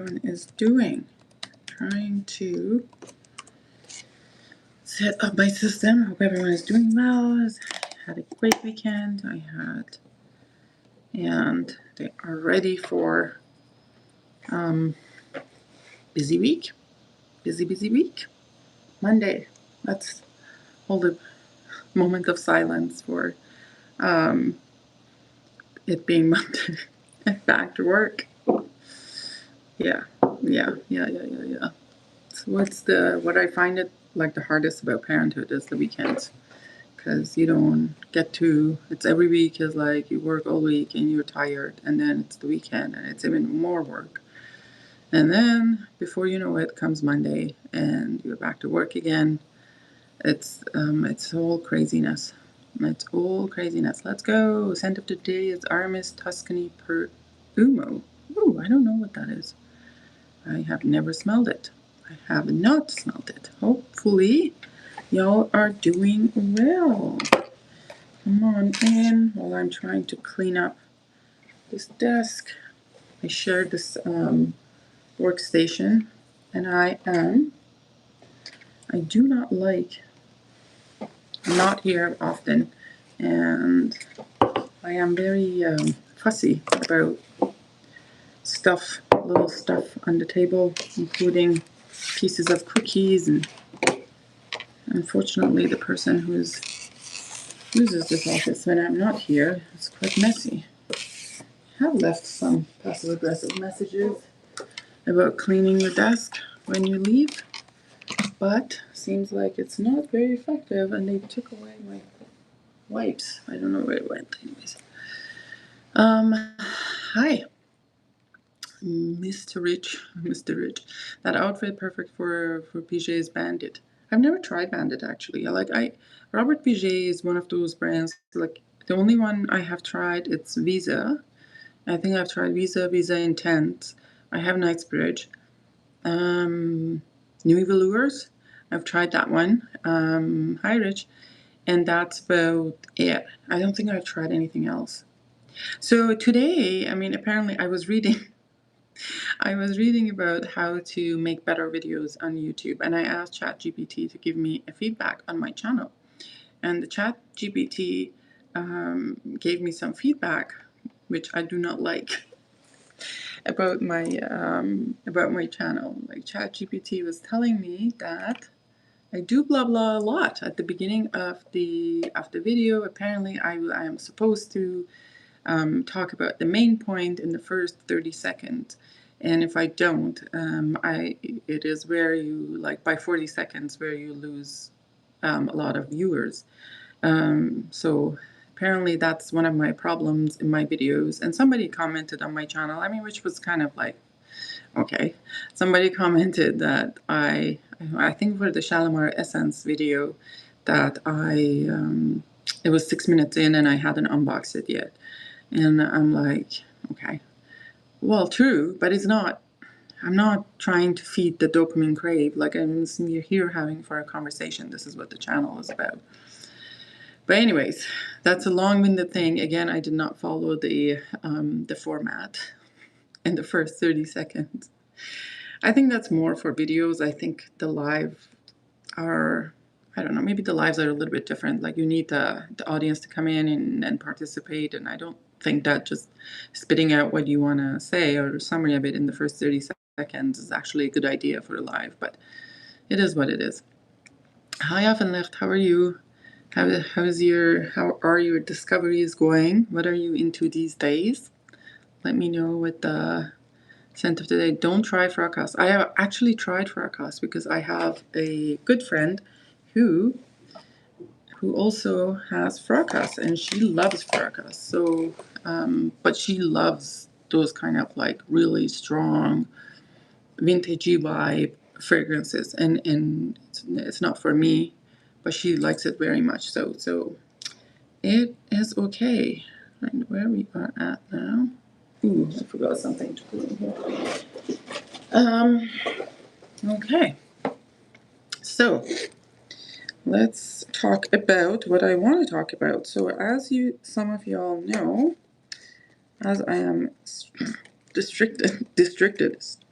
is doing. Trying to set up my system. Hope everyone is doing well. Had a great weekend. And they are ready for busy week. Busy week. Monday. Let's hold a moment of silence for it being Monday. Back to work. Yeah. So what I find it like the hardest about parenthood is the weekends, because you don't get to, it's every week is like you work all week and you're tired, and then it's the weekend and it's even more work, and then before you know it comes Monday and you're back to work again. It's all craziness. It's all craziness. Let's go. Scent of the day is Aramis Tuscany per Umo. Ooh, I don't know what that is. I have never smelled it. I have not smelled it. Hopefully, y'all are doing well. Come on in while I'm trying to clean up this desk. I share this workstation, and I do not like, I'm not here often, and I am very fussy about stuff, little stuff on the table, including pieces of cookies, and unfortunately the person who uses this office when I'm not here is quite messy. I have left some passive-aggressive messages about cleaning your desk when you leave, but seems like it's not very effective, and they took away my wipes. I don't know where it went. Anyways, hi, Mr. Rich. That outfit perfect for Piaget's Bandit. I've never tried Bandit actually. Robert Piaget is one of those brands. Like the only one I have tried, it's Visa. I think I've tried Visa Intense. I have Knightsbridge. Nuit Velours. I've tried that one. Hi, Rich. And that's about it. I don't think I've tried anything else. So today, apparently I was reading about how to make better videos on YouTube, and I asked ChatGPT to give me a feedback on my channel. And the ChatGPT gave me some feedback, which I do not like, about my channel. Like ChatGPT was telling me that I do blah blah a lot at the beginning of the video. Apparently, I am supposed to talk about the main point in the first 30 seconds. And if I don't, it is where you, like by 40 seconds, where you lose a lot of viewers. So apparently that's one of my problems in my videos. And somebody commented on my channel, which was kind of like, okay. Somebody commented that I think for the Shalimar Essence video that it was 6 minutes in and I hadn't unboxed it yet. And I'm like, okay, well, true, but it's not. I'm not trying to feed the dopamine crave. Like I'm here having for a conversation. This is what the channel is about. But anyways, that's a long-winded thing. Again, I did not follow the format in the first 30 seconds. I think that's more for videos. I think the live are, I don't know, maybe the lives are a little bit different. Like you need the audience to come in and participate, and I don't think that just spitting out what you want to say or a summary of it in the first 30 seconds is actually a good idea for a live, but it is what it is. Hi, Affenlicht, how are you? How are your discoveries going? What are you into these days? Let me know what the scent of the day. Don't try fracas. I have actually tried fracas because I have a good friend who also has fracas, and she loves fracas. So, but she loves those kind of like really strong vintagey vibe fragrances, and it's not for me, but she likes it very much. So it is okay. And where we are at now. Ooh, I forgot something to put in here. Okay. So let's talk about what I want to talk about. So as some of y'all know, as I am districted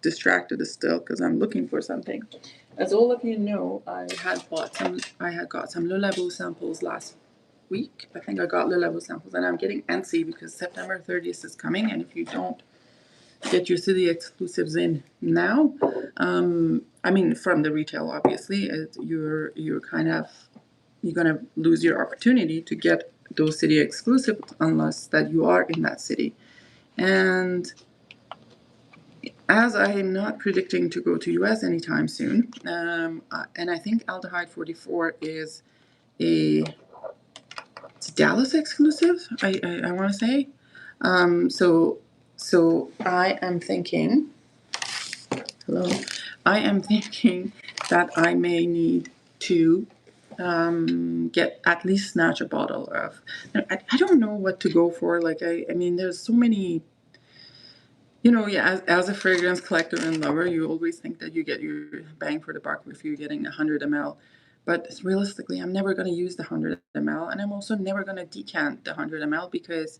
distracted still because I'm looking for something. As all of you know, I had got some Le Labo samples last week. I think I got Le Labo samples, and I'm getting antsy because September 30th is coming, and if you don't get your city exclusives in now, I mean from the retail, obviously, you're gonna lose your opportunity to get those city exclusives unless that you are in that city. And as I am not predicting to go to US anytime soon, and I think Aldehyde 44 is it's a Dallas exclusive, I want to say. So I am thinking, I am thinking that I may need to get at least snatch a bottle of. I don't know what to go for. Like I mean, there's so many. Yeah, as a fragrance collector and lover, you always think that you get your bang for the buck if you're getting 100 ml. But realistically, I'm never going to use the 100 ml, and I'm also never going to decant the 100 ml because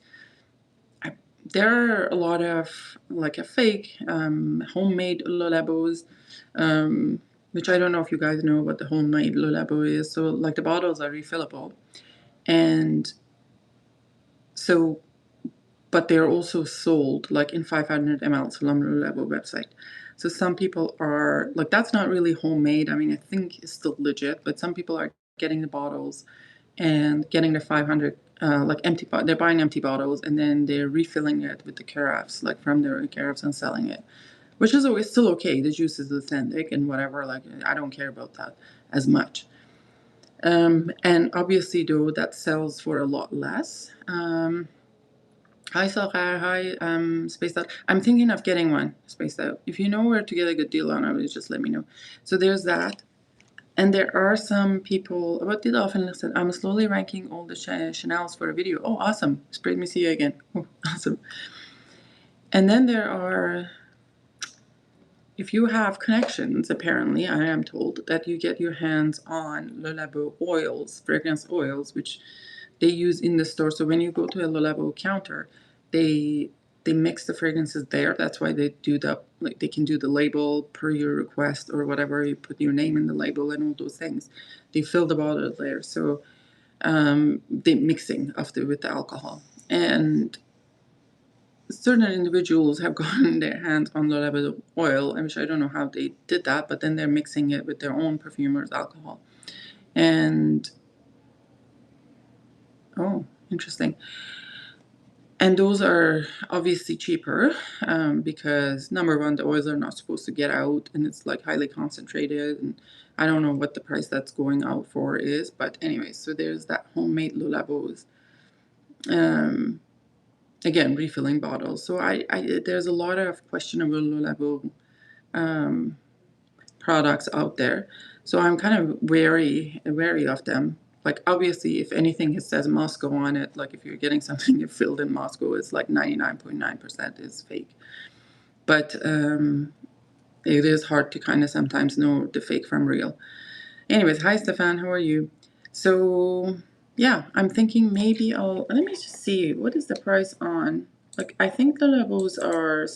there are a lot of like a fake homemade Le Labos, which I don't know if you guys know what the homemade Le Labo is. So like the bottles are refillable, and so. But they're also sold like in 500 ml from Le Labo website. So some people are like, that's not really homemade. I mean, I think it's still legit, but some people are getting the bottles and getting the 500 like empty. They're buying empty bottles and then they're refilling it with the carafes, like from their carafes, and selling it, which is always still okay. The juice is authentic and whatever. Like I don't care about that as much. And obviously, though, that sells for a lot less. Hi, Sarah. Hi, Spaced Out. I'm thinking of getting one, Spaced Out. If you know where to get a good deal on it, just let me know. So there's that. And there are some people, what did often listen? I'm slowly ranking all the Chanels for a video. Oh, awesome. It's great to see you again. Oh, awesome. And then there are, if you have connections, apparently, I am told, that you get your hands on Le Labo oils, fragrance oils, which they use in the store. So when you go to a Le Labo counter, they mix the fragrances there. That's why they do they can do the label per your request or whatever. You put your name in the label and all those things. They fill the bottle there. So the mixing with the alcohol. And certain individuals have gotten their hands on Le Labo oil, which I don't know how they did that, but then they're mixing it with their own perfumer's alcohol. And oh, interesting. And those are obviously cheaper because, number one, the oils are not supposed to get out, and it's like highly concentrated. And I don't know what the price that's going out for is, but anyway, so there's that homemade Le Labos. Again, refilling bottles. So there's a lot of questionable Le Labo products out there. So I'm kind of wary of them. Like obviously, if anything it says Moscow on it, like if you're getting something filled in Moscow, it's like 99.9% is fake. But it is hard to kind of sometimes know the fake from real. Anyways, hi Stefan, how are you? So yeah, I'm thinking maybe let me just see, what is the price on, like I think the levels are,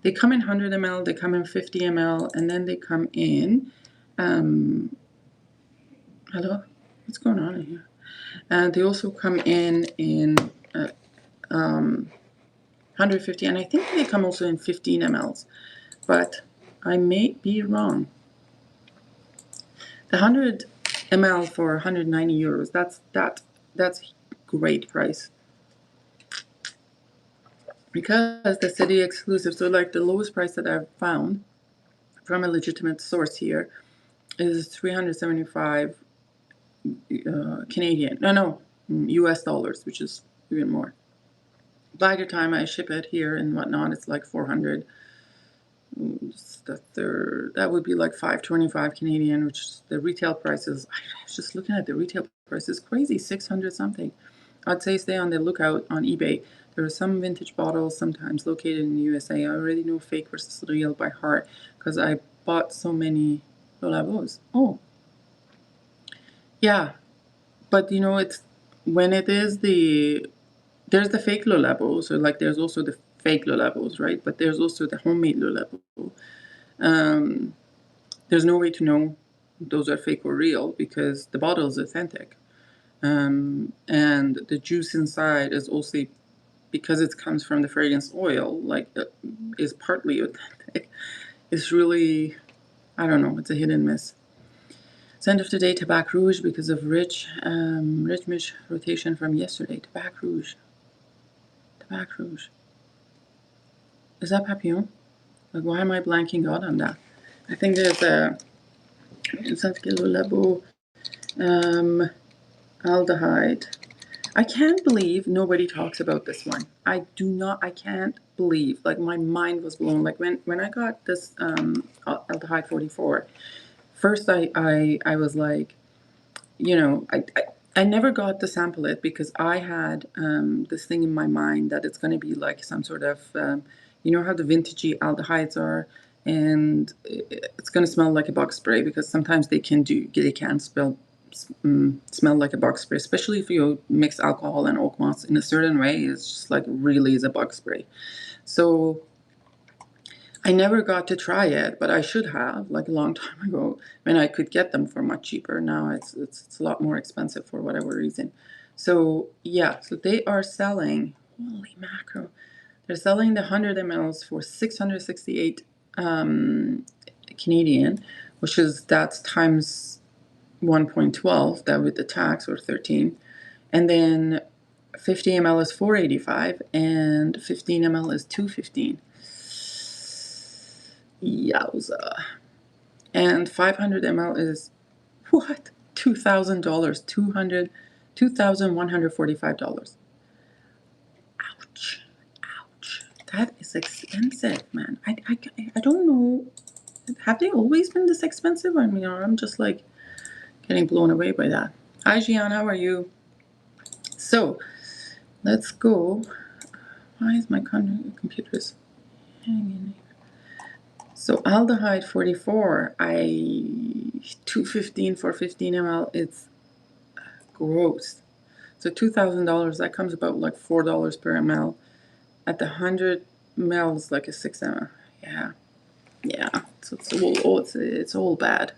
they come in 100 ml, they come in 50 ml, and then they come in, hello? What's going on in here? And they also come in 150, and I think they come also in 15 mLs, but I may be wrong. The 100 ml for 190 euros, that's great price. Because the city exclusive, so like the lowest price that I've found from a legitimate source here is 375 Canadian, no, US dollars, which is even more. By the time I ship it here and whatnot, it's like 400. That would be like 525 Canadian, which the retail price is, I was just looking at the retail price, is crazy, 600 something. I'd say stay on the lookout on eBay. There are some vintage bottles sometimes located in the USA. I already know fake versus real by heart because I bought so many Le Labos. Oh, yeah, but it's when it is there's the fake Le Labo, so like there's also the fake LABOs, right? But there's also the homemade LABO. There's no way to know those are fake or real because the bottle is authentic. And the juice inside is also, because it comes from the fragrance oil, like is partly authentic. It's really, I don't know, it's a hit and miss. Scent of the day, Tabac Rouge, because of rich mix rotation from yesterday. Tabac Rouge. Tabac Rouge. Is that Papillon? Like, why am I blanking out on that? I think there's a LABO aldehyde. I can't believe nobody talks about this one. I can't believe, like my mind was blown. Like when I got this aldehyde 44, first I was like, you know, I never got to sample it because I had this thing in my mind that it's going to be like some sort of, you know how the vintagey aldehydes are, and it's going to smell like a box spray because sometimes they can smell like a box spray, especially if you mix alcohol and oak moss in a certain way. It's just like really is a box spray. So I never got to try it, but I should have, like a long time ago. I mean, I could get them for much cheaper. Now it's a lot more expensive for whatever reason. So yeah, so they are selling, holy mackerel, they're selling the 100 mLs for 668 Canadian, which is, that's times 1.12, that with the tax, or 13. And then 50 ml is 485 and 15 ml is 215. Yowza. And 500 ml is what? $2,000. $2,145. Ouch. Ouch. That is expensive, man. I don't know. Have they always been this expensive? I mean, I'm just like getting blown away by that. Hi, Gian. How are you? So let's go. Why is my computer's hanging? So aldehyde 44, 215 for 15 ml, it's gross. So $2,000, that comes about like $4 per ml. At the 100 ml is like a 6 ml. Yeah. So it's all bad.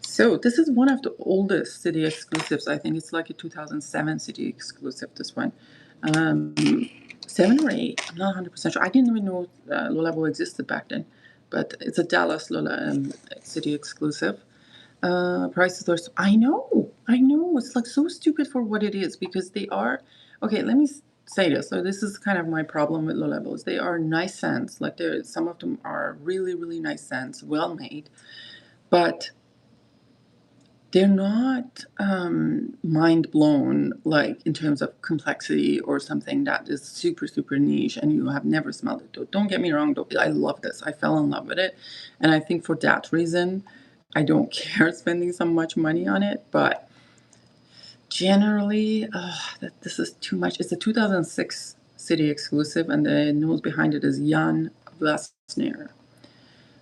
So this is one of the oldest city exclusives. I think it's like a 2007 city exclusive, this one. 7 or 8, I'm not 100% sure. I didn't even know LABO existed back then, but it's a Dallas city exclusive. Prices are, I know, it's like so stupid for what it is, because they are, okay, let me say this. So this is kind of my problem with LABOs. They are nice scents, like some of them are really, really nice scents, well made, but they're not mind blown, like in terms of complexity or something that is super, super niche and you have never smelled it. Don't get me wrong, though. I love this. I fell in love with it. And I think for that reason, I don't care spending so much money on it. But generally, this is too much. It's a 2006 city exclusive, and the nose behind it is Jan Vlastner.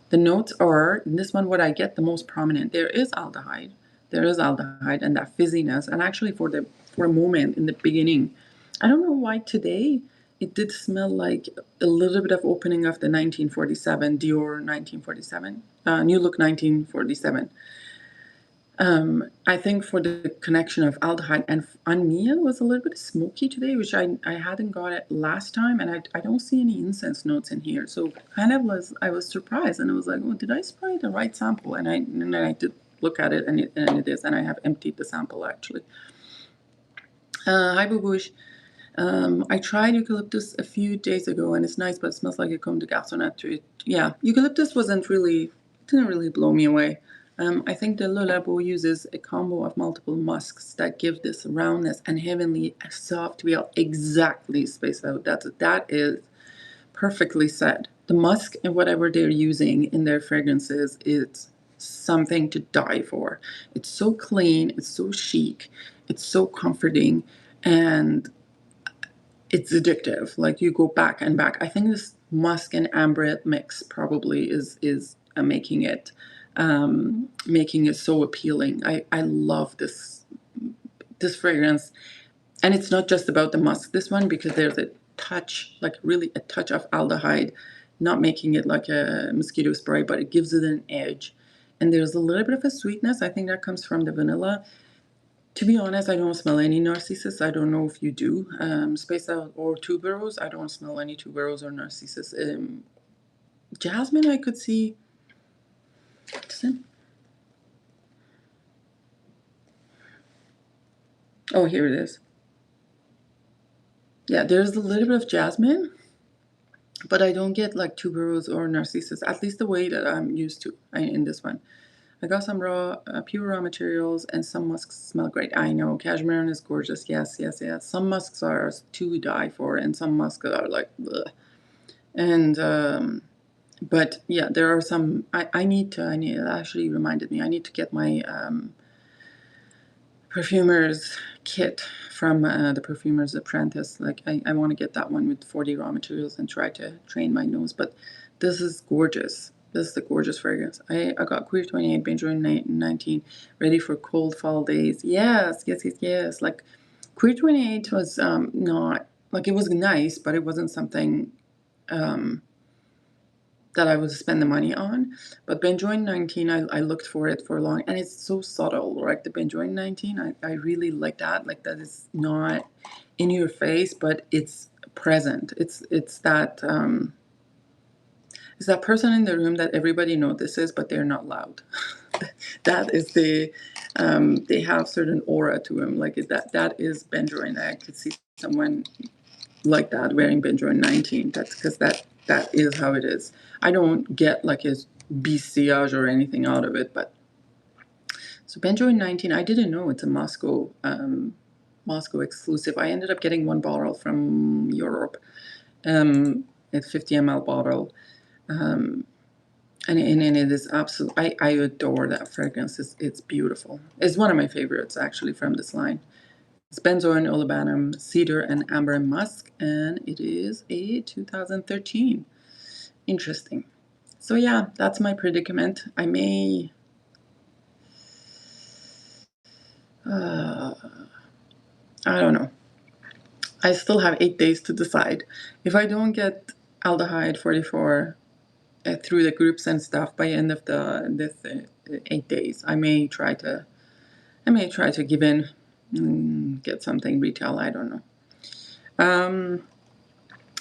The notes are, in this one, what I get the most prominent. There is aldehyde and that fizziness. And actually for a moment in the beginning, I don't know why today it did smell like a little bit of opening of the 1947, Dior 1947, New Look 1947. I think for the connection of aldehyde, and on me it was a little bit smoky today, which I hadn't got it last time, and I don't see any incense notes in here. So kind of I was surprised, and I was like, oh, did I spray the right sample? And then I did look at it, and it is, and I have emptied the sample actually. Hi, Bubush. I tried eucalyptus a few days ago, and it's nice, but it smells like a comme de garçonnerie. Yeah, eucalyptus didn't really blow me away. I think the LABO uses a combo of multiple musks that give this roundness and heavenly soft feel exactly spaced out. That is perfectly said. The musk and whatever they're using in their fragrances is something to die for. It's so clean, it's so chic, it's so comforting, and it's addictive. Like you go back and back. I think this musk and amber mix probably is making it so appealing. I love this fragrance. And it's not just about the musk, this one, because there's a touch, like really a touch of aldehyde, not making it like a mosquito spray, but it gives it an edge. And there's a little bit of a sweetness. I think that comes from the vanilla. To be honest, I don't smell any narcissus. I don't know if you do. Space out or tuberose. I don't smell any tuberose or narcissus. Jasmine, I could see. Oh, here it is. Yeah, there's a little bit of jasmine, but I don't get like tuberose or narcissus, at least the way that I'm used to in this one. I got some raw, pure raw materials, and some musks smell great. I know, cashmere is gorgeous. Yes, yes, yes. Some musks are to die for, and some musks are like, ugh. And but yeah, there are some. I need to. It actually reminded me. I need to get my perfumer's kit from the Perfumer's Apprentice. Like I want to get that one with 40 raw materials and try to train my nose. But this is gorgeous. This is a gorgeous fragrance. I got Queer 28, Benjamin 19, ready for cold fall days. Yes, yes, yes, yes. Like Queer 28 was not, like it was nice, but it wasn't something that I would spend the money on. But Benjoin 19, I looked for it for long, and it's so subtle, right? The Benjoin 19, I really like that. Like that is not in your face, but it's present. It's that person in the room that everybody notices, but they're not loud. That is the they have certain aura to them. Like that is Benjoin. I could see someone like that wearing Benjoin 19. That's because that is how it is. I don't get like his bestiage or anything out of it, but so Benjoin 19, I didn't know it's a Moscow exclusive. I ended up getting one bottle from Europe, a 50 ml bottle, and it is absolute. I adore that fragrance. It's beautiful. It's one of my favorites actually from this line. It's benzoin, olibanum, cedar, and amber musk, and it is a 2013. Interesting. So yeah, that's my predicament. I may... I don't know. I still have 8 days to decide. If I don't get aldehyde 44 through the groups and stuff by end of this 8 days, I may try to give in and get something retail. I don't know.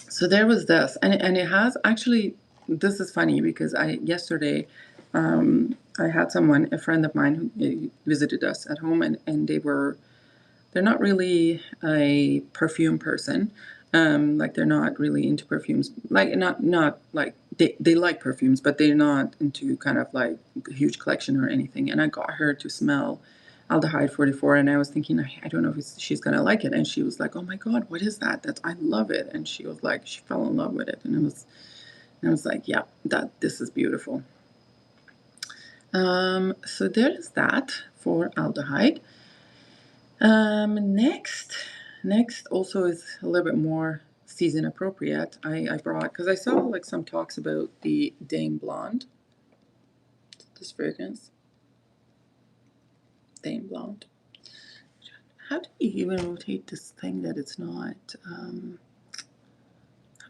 So there was this, and it has actually. This is funny because yesterday I had someone, a friend of mine, who visited us at home, and they're not really a perfume person. Like they're not really into perfumes. Like not like they like perfumes, but they're not into kind of like a huge collection or anything. And I got her to smell Aldehyde 44, and I was thinking, I don't know if she's gonna like it. And she was like, "Oh my God, what is that? I love it." And she was like, she fell in love with it, and I was like, "Yeah, this is beautiful." So there's that for aldehyde. Next also is a little bit more season appropriate. I brought, because I saw like some talks about the DAIM Blonde, this fragrance, DAIM Blonde. How do you even rotate this thing that it's not? How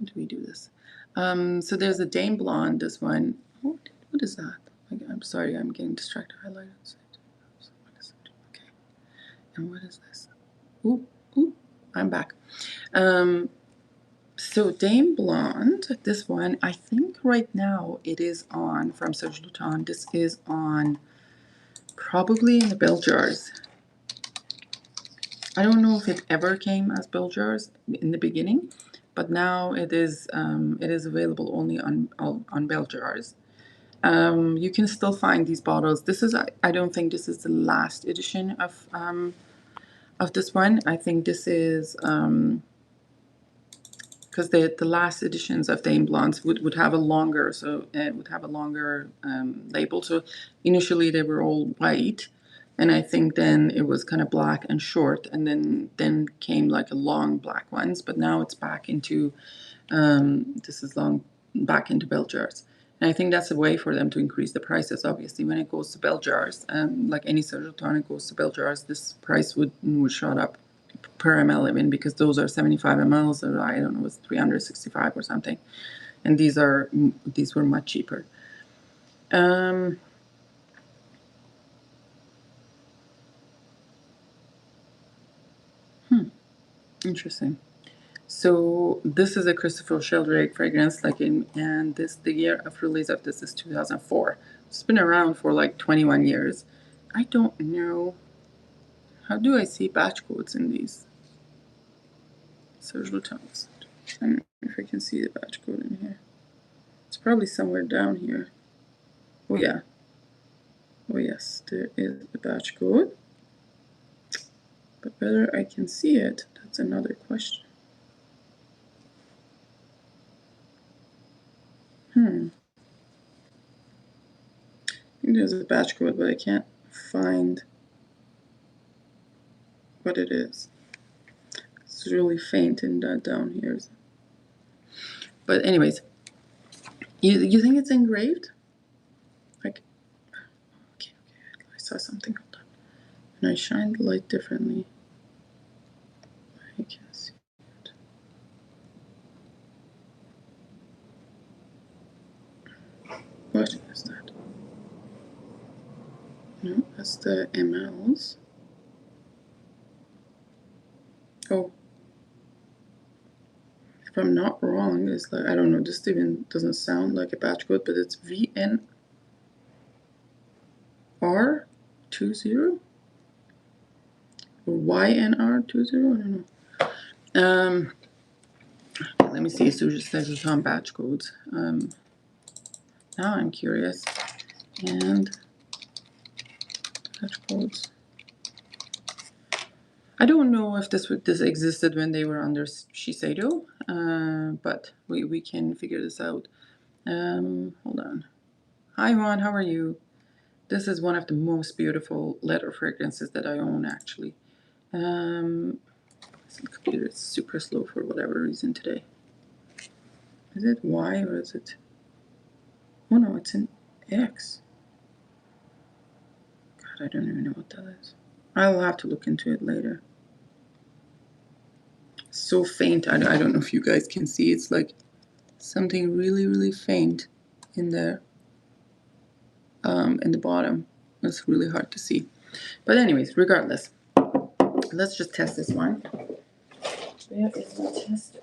do we do this? So there's a DAIM Blonde. This one. What is that? I'm sorry, I'm getting distracted. Highlighted. Okay. And what is this? Ooh, I'm back. So DAIM Blonde, this one, I think right now it is on, from SERGE LUTENS, this is on probably in the bell jars. I don't know if it ever came as bell jars in the beginning, but now it is available only on bell jars. You can still find these bottles. This is, I don't think this is the last edition of this one. I think this is because the last editions of DAIM Blondes would have a longer, label. So initially they were all white, and I think then it was kind of black and short, and then came like a long black ones. But now it's back into back into bell jars. And I think that's a way for them to increase the prices. Obviously, when it goes to bell jars, like any SERGE LUTENS, it goes to bell jars, this price would shot up per ml even, because those are 75 mLs, or I don't know, it was 365 or something. And these were much cheaper. Interesting. So this is a Christopher Sheldrake fragrance, and the year of release of this is 2004. It's been around for like 21 years. I don't know. How do I see batch codes in these? SERGE LUTENS. I don't know if I can see the batch code in here. It's probably somewhere down here. Oh yeah. Oh yes, there is the batch code. But whether I can see it, that's another question. I think there's a batch code, but I can't find what it is. It's really faint in that down here. But anyways, you think it's engraved? Like, okay, I saw something. Hold on. And I shined the light differently. I can see it. What is that? No, that's the mLs. Oh, if I'm not wrong, it's like, I don't know, this even doesn't sound like a batch code, but it's VNR20 or YNR20, I don't know. Let me see, so just says it's on batch codes. Now I'm curious. And batch codes. I don't know if this existed when they were under Shiseido, but we can figure this out. Hold on. Hi Juan, how are you? This is one of the most beautiful leather fragrances that I own, actually. The computer is super slow for whatever reason today. Is it Y or is it? Oh no, it's an X. God, I don't even know what that is. I'll have to look into it later. So faint. I don't know if you guys can see. It's like something really, really faint in there. In the bottom. It's really hard to see. But anyways, regardless, let's just test this one. Where is my tester?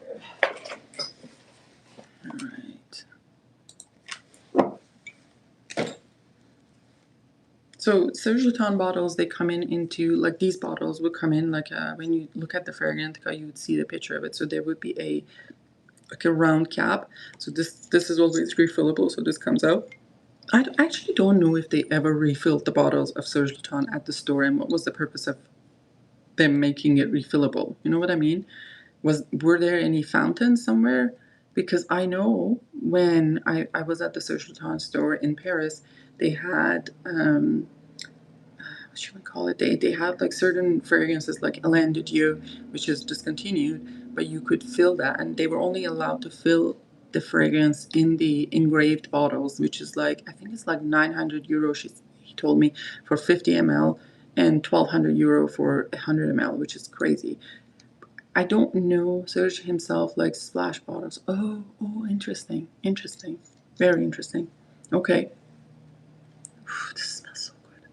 All right. So SERGE LUTENS bottles, they come into, like these bottles would come in, like when you look at the fragrance, you would see the picture of it. So there would be a round cap. So this is always refillable. So this comes out. I actually don't know if they ever refilled the bottles of SERGE LUTENS at the store, and what was the purpose of them making it refillable. You know what I mean? Were there any fountains somewhere? Because I know when I was at the SERGE LUTENS store in Paris, they had what should we call it? They had like certain fragrances like Alain de Dieu, which is discontinued, but you could fill that, and they were only allowed to fill the fragrance in the engraved bottles, which is like, I think it's like 900 euro, he told me, for 50 ml, and 1,200 euro for 100 ml, which is crazy. I don't know Serge himself likes splash bottles. Oh, interesting. Interesting. Very interesting. Okay. This smells so good.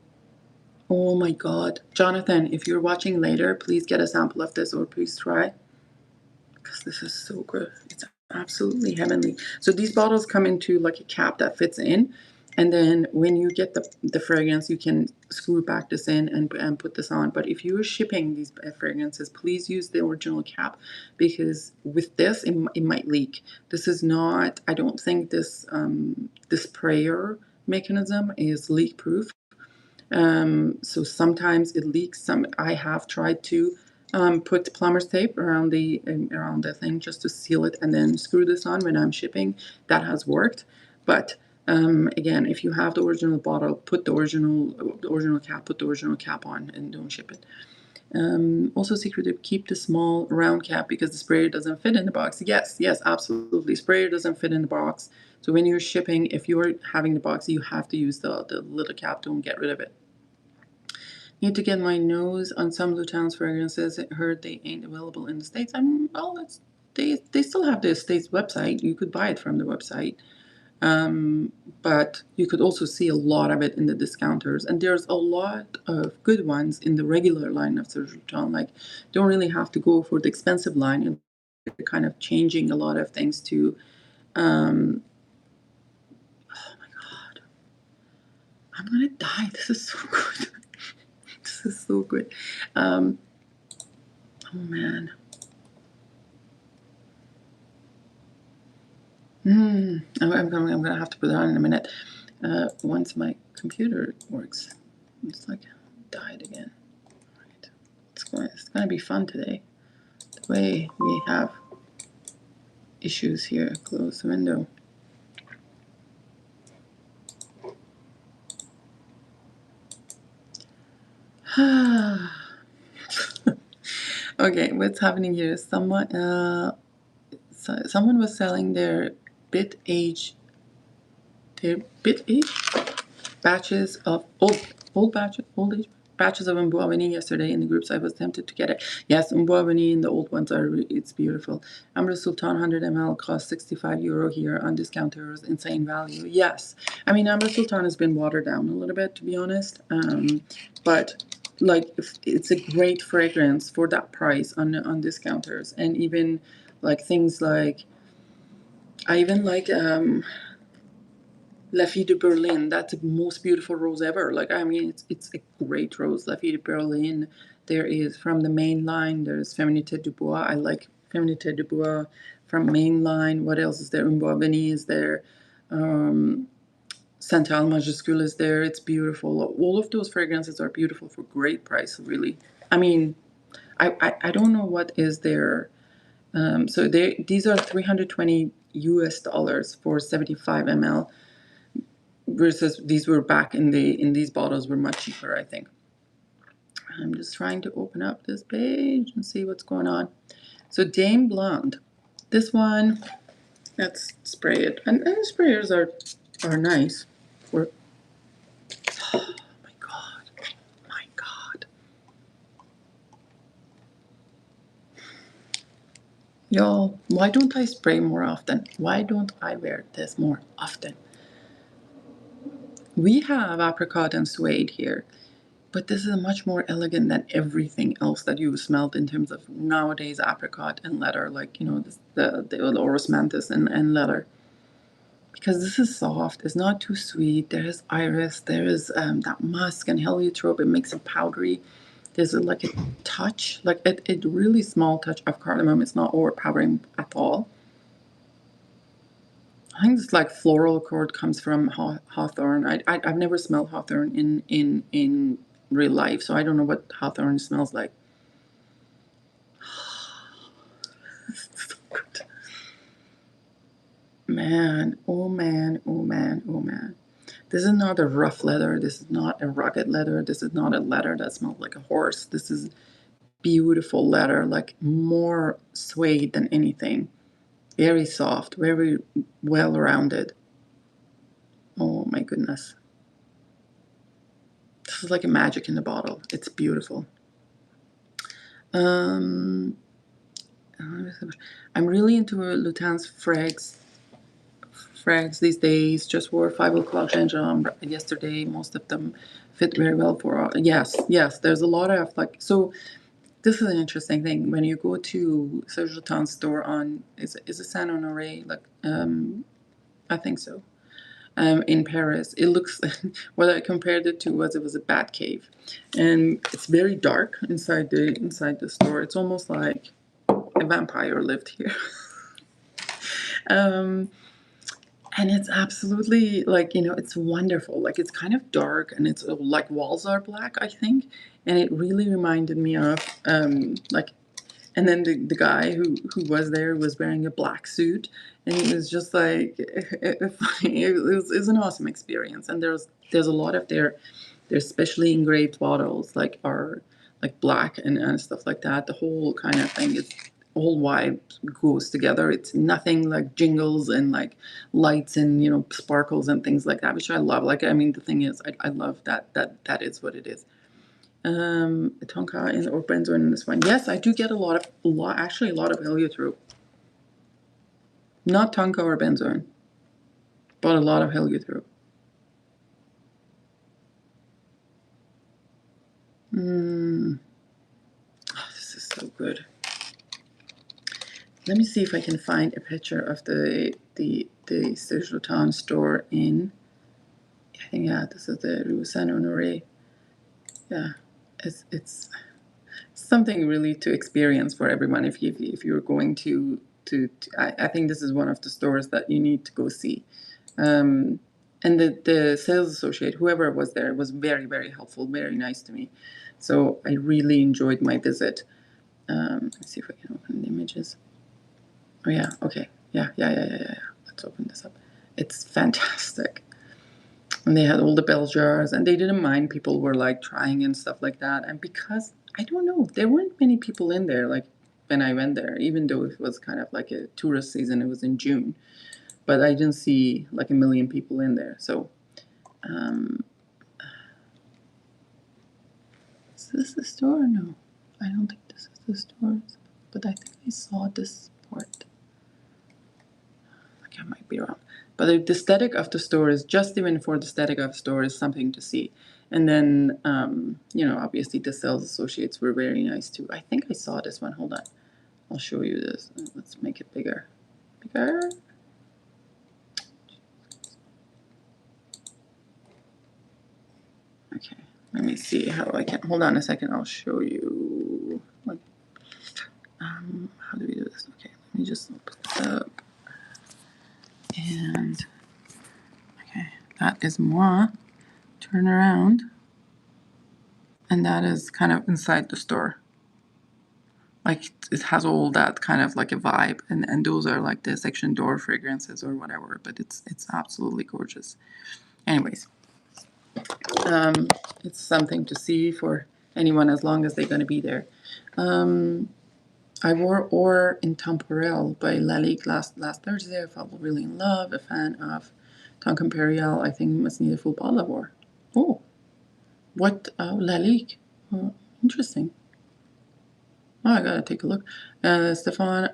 Oh my God. Jonathan, if you're watching later, please get a sample of this, or please try. Because this is so good. It's absolutely heavenly. So these bottles come into like a cap that fits in. And then when you get the fragrance, you can screw back this in and put this on. But if you're shipping these fragrances, please use the original cap, because with this, it might leak. This is not, I don't think this sprayer mechanism is leak proof. So sometimes it leaks. I have tried to put plumber's tape around the thing just to seal it, and then screw this on when I'm shipping. That has worked. But again, if you have the original bottle, put the original cap, put the original cap on, and don't ship it. Also secretive, keep the small round cap because the sprayer doesn't fit in the box. Yes, absolutely. Sprayer doesn't fit in the box. So when you're shipping, if you're having the box, you have to use the little cap. Don't get rid of it. Need to get my nose on some LUTENS fragrances. I heard they ain't available in the States. Well, they still have the States website. You could buy it from the website. But you could also see a lot of it in the discounters. And there's a lot of good ones in the regular line of Serge Lutens. Like, don't really have to go for the expensive line. And they're kind of changing a lot of things to, oh my God, I'm gonna die. This is so good. This is so good. Oh man. I'm gonna have to put it on in a minute. Once my computer works. It's like died again. Right. It's gonna be fun today. The way we have issues here. Close the window. Okay, what's happening here? Someone was selling their bit age batches of old age batches of Umbu Aveni yesterday in the groups. I was tempted to get it. Yes, Umbu Aveni and the old ones it's beautiful. Amber Sultan 100 ml costs €65 here on discounters. Insane value. Yes, I mean Amber Sultan has been watered down a little bit, to be honest, but like it's a great fragrance for that price on discounters. And even like things like I even like La Fille de Berlin. That's the most beautiful rose ever. Like, I mean, it's a great rose. La Fille de Berlin. There is from the main line. There's Féminité du Bois. I like Féminité du Bois from main line. What else is there? Un Bois Veni is there. Santal Majuscule is there. It's beautiful. All of those fragrances are beautiful for great price, really. I mean, I don't know what is their. So these are $320 for 75 ml. Versus these were back in these bottles were much cheaper, I think. I'm just trying to open up this page and see what's going on. So DAIM Blonde. This one, let's spray it. And the sprayers are nice. Oh my God. My God. Y'all, why don't I spray more often? Why don't I wear this more often? We have apricot and suede here, but this is much more elegant than everything else that you've smelled in terms of nowadays apricot and leather, like, you know, the Orus Mantis and leather. Because this is soft, it's not too sweet. There is iris, there is that musk and heliotrope. It makes it powdery. There's like a touch, like a really small touch of cardamom. It's not overpowering at all. I think this like floral accord comes from hawthorn. I've never smelled hawthorn in real life, so I don't know what hawthorn smells like. So good. Man, oh man, oh man, oh man. This is not a rough leather. This is not a rugged leather. This is not a leather that smells like a horse. This is beautiful leather, like more suede than anything. Very soft, very well-rounded. Oh my goodness. This is like a magic in the bottle. It's beautiful. I'm really into LUTENS frags these days. Just wore 5 o'clock gingembre yesterday. Most of them fit very well for yes. There's a lot of like so. This is an interesting thing when you go to Serge Lutens store on is it Saint Honoré, like I think so. In Paris, it looks what I compared it to was it was a bat cave, and it's very dark inside the store. It's almost like a vampire lived here. And it's absolutely like, you know, it's wonderful. Like it's kind of dark and it's like walls are black, I think. And it really reminded me of like, and then the guy who was there was wearing a black suit, and it was just like it was an awesome experience. And there's a lot of their specially engraved bottles like are like black and stuff like that. The whole kind of thing is whole vibe goes together. It's nothing like jingles and like lights and, you know, sparkles and things like that, which I love. Like, I mean, the thing is, I love that is what it is. tonka in or benzoin in this one. Yes, I do get actually a lot of heliotrope. Not tonka or benzoin, but a lot of heliotrope. Oh, this is so good. Let me see if I can find a picture of the Serge Lutin store in. I think this is the Rue Saint-Honoré. Yeah, it's something really to experience for everyone. If you're going to I think this is one of the stores that you need to go see. And the sales associate, whoever was there, was very, very helpful, very nice to me. So I really enjoyed my visit. Let's see if I can open the images. Oh yeah, okay, yeah. Let's open this up. It's fantastic. And they had all the bell jars, and they didn't mind people were like trying and stuff like that. And because I don't know, there weren't many people in there like when I went there, even though it was kind of like a tourist season. It was in June, but I didn't see like a million people in there. So, is this the store? No, I don't think this is the store. But I think I saw this part. I might be wrong. But the aesthetic of the store is just even for the aesthetic of the store is something to see. And then, obviously the sales associates were very nice too. I think I saw this one. Hold on. I'll show you this. Let's make it bigger. Bigger. Okay. Let me see how I can. Hold on a second. I'll show you. How do we do this? Okay. Let me just open this up. And okay, that is moi. Turn around. And that is kind of inside the store. Like it has all that kind of like a vibe, and those are like the section door fragrances or whatever, but it's absolutely gorgeous. Anyways, it's something to see for anyone as long as they're going to be there. I wore Or Intemporel by Lalique last Thursday. I felt really in love, a fan of Tonka Imperial. I think you must need a full bottle of Or. Oh, what Lalique? Interesting. Oh, I gotta take a look. Stefan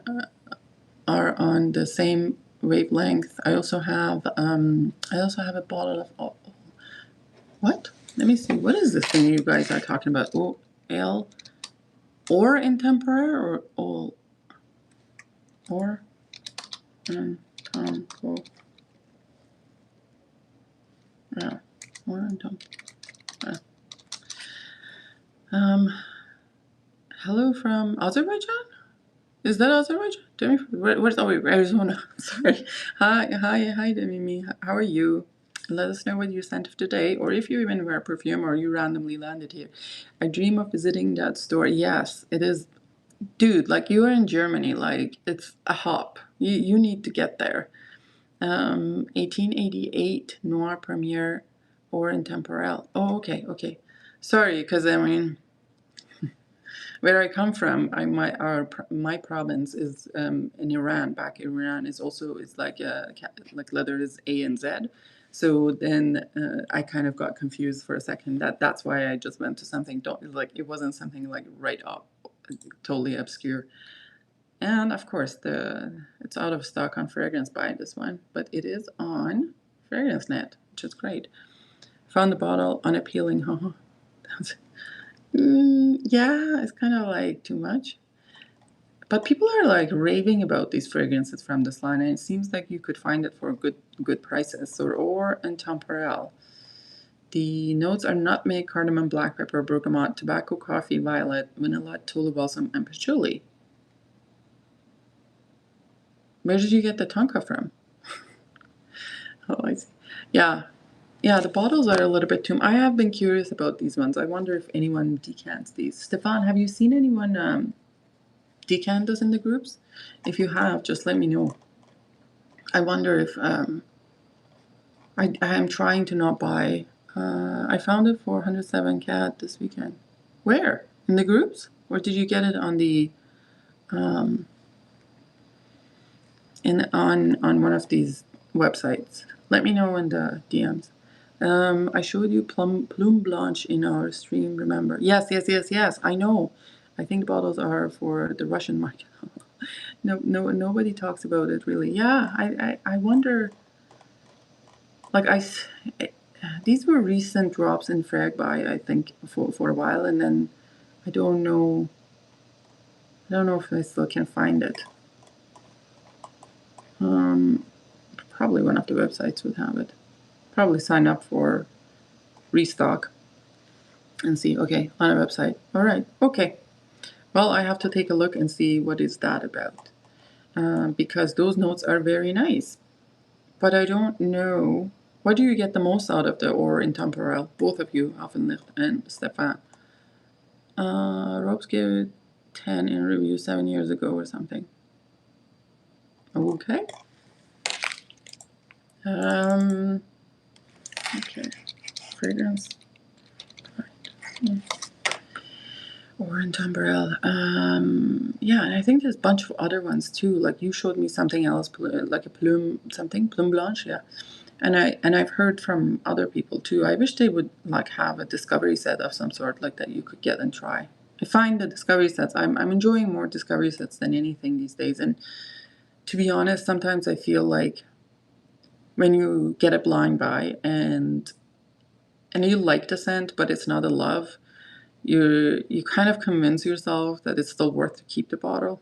are on the same wavelength. I also have a bottle of what? Let me see. What is this thing you guys are talking about? Oh, Or Intemporel or all Or Intemporel. Yeah, Or Intemporel. Hello from Azerbaijan? Is that Azerbaijan? Demi, where's Arizona? Sorry. Hi, Demi. How are you? Let us know what you sent of today, or if you even wear perfume or you randomly landed here. I dream of visiting that store. Yes, it is. Dude, like you are in Germany, like it's a hop. You need to get there. 1888 Noir Premiere or Intemporel. Oh, okay. Sorry, because I mean, where I come from, my province is in Iran. Back in Iran is also it's like letter is A and Z. So then I kind of got confused for a second. That's why I just went to something it wasn't something like right up, totally obscure. And of course it's out of stock on Fragrance Buy, this one, but it is on FragranceNet, which is great. Found the bottle unappealing. Yeah, it's kind of like too much. But people are like raving about these fragrances from this line, and it seems like you could find it for good prices. So Or Intemporel. The notes are nutmeg, cardamom, black pepper, bergamot, tobacco, coffee, violet, vanilla, tule balsam, and patchouli. Where did you get the tonka from? Oh, I see. Yeah, the bottles are a little bit too. I have been curious about these ones. I wonder if anyone decants these. Stefan, have you seen anyone decant us in the groups? If you have, just let me know. I wonder if I am trying to not buy. I found it for 107 cat this weekend. Where? In the groups? Or did you get it on the on one of these websites? Let me know in the DMs. I showed you Plume Blanche in our stream, remember? Yes, yes, yes, yes, I know. I think the bottles are for the Russian market. Nobody talks about it really. Yeah, I wonder, like these were recent drops in Fragby, I think, for a while, and then I don't know if I still can find it. Probably one of the websites would have it. Probably sign up for restock and see. Okay, on a website. All right. Okay. Well, I have to take a look and see what is that about, because those notes are very nice. But I don't know. What do you get the most out of the Or Intemporel? Both of you, Affenlicht and Stefan. Ropes gave it 10 in review 7 years ago or something. Okay. Okay. Fragrance. Or Intemporel. Yeah, and I think there's a bunch of other ones too. Like you showed me something else, like a Plume Blanche, yeah. And I've heard from other people too. I wish they would like have a discovery set of some sort like that you could get and try. I find the discovery sets, I'm enjoying more discovery sets than anything these days. And to be honest, sometimes I feel like when you get a blind buy and you like the scent, but it's not a love, you kind of convince yourself that it's still worth to keep the bottle.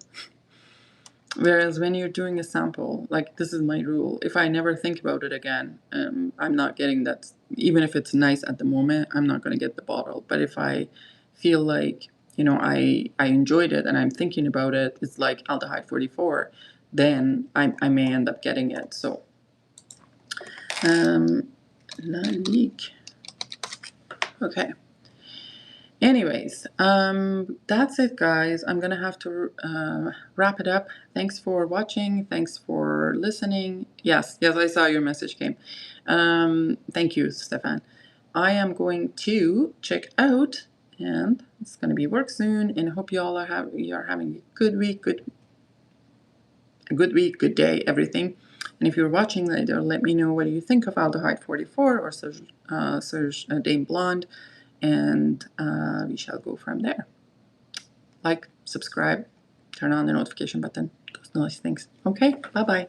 Whereas when you're doing a sample, like this is my rule, if I never think about it again, I'm not getting that. Even if it's nice at the moment, I'm not going to get the bottle. But if I feel like, I enjoyed it and I'm thinking about it, it's like aldehyde 44, then I may end up getting it. So, La Ligue. Okay. Anyways, that's it, guys. I'm gonna have to wrap it up. Thanks for watching. Thanks for listening. Yes, I saw your message came. Thank you, Stefan. I am going to check out, and it's gonna be work soon. And I hope you all are having a good week, good day, everything. And if you're watching later, let me know what you think of aldehyde 44 or SERGE DAIM Blonde. And we shall go from there. Like, subscribe, turn on the notification button, those nice things. Okay, bye-bye.